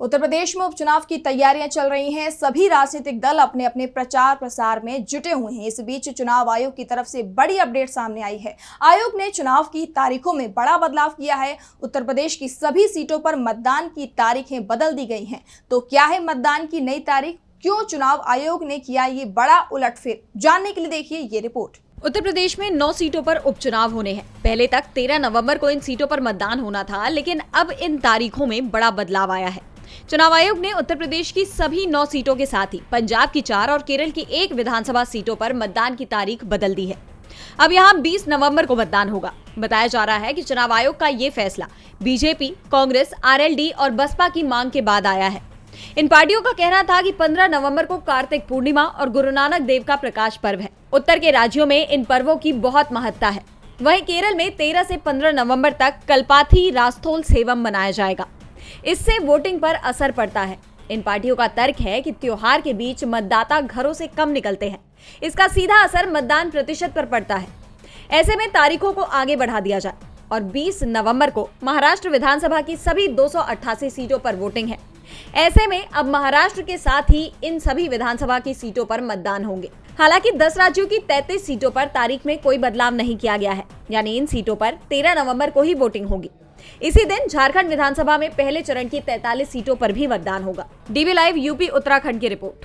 उत्तर प्रदेश में उपचुनाव की तैयारियां चल रही हैं। सभी राजनीतिक दल अपने अपने प्रचार प्रसार में जुटे हुए हैं। इस बीच चुनाव आयोग की तरफ से बड़ी अपडेट सामने आई है। आयोग ने चुनाव की तारीखों में बड़ा बदलाव किया है। उत्तर प्रदेश की सभी सीटों पर मतदान की तारीखें बदल दी गई हैं। तो क्या है मतदान की नई तारीख? क्यों चुनाव आयोग ने किया ये बड़ा उलटफेर? जानने के लिए देखिए ये रिपोर्ट। उत्तर प्रदेश में 9 सीटों पर उपचुनाव होने हैं। पहले तक 13 नवंबर को इन सीटों पर मतदान होना था, लेकिन अब इन तारीखों में बड़ा बदलाव आया है। चुनाव आयोग ने उत्तर प्रदेश की सभी 9 सीटों के साथ ही पंजाब की 4 और केरल की 1 विधानसभा सीटों पर मतदान की तारीख बदल दी है। अब यहाँ 20 नवंबर को मतदान होगा। बताया जा रहा है कि चुनाव आयोग का ये फैसला बीजेपी, कांग्रेस, आरएलडी और बसपा की मांग के बाद आया है। इन पार्टियों का कहना था कि 15 नवंबर को कार्तिक पूर्णिमा और गुरु नानक देव का प्रकाश पर्व है। उत्तर के राज्यों में इन पर्वों की बहुत महत्ता है। वहीं केरल में 13 से 15 नवंबर तक कल्पाथी रास्थोल सेवम मनाया जाएगा। इससे वोटिंग पर असर पड़ता है। इन पार्टियों का तर्क है कि त्योहार के बीच मतदाता घरों से कम निकलते हैं। इसका सीधा असर मतदान प्रतिशत पर पड़ता है। ऐसे में तारीखों को आगे बढ़ा दिया जाए और 20 नवंबर को महाराष्ट्र विधानसभा की सभी 288 सीटों पर वोटिंग है। ऐसे में अब महाराष्ट्र के साथ ही इन सभी विधानसभा की सीटों पर मतदान होंगे। हालांकि 10 राज्यों की 33 सीटों पर तारीख में कोई बदलाव नहीं किया गया है, यानी इन सीटों पर 13 नवंबर को ही वोटिंग होगी। इसी दिन झारखंड विधानसभा में पहले चरण की 43 सीटों पर भी मतदान होगा। डीवी लाइव यूपी उत्तराखंड की रिपोर्ट।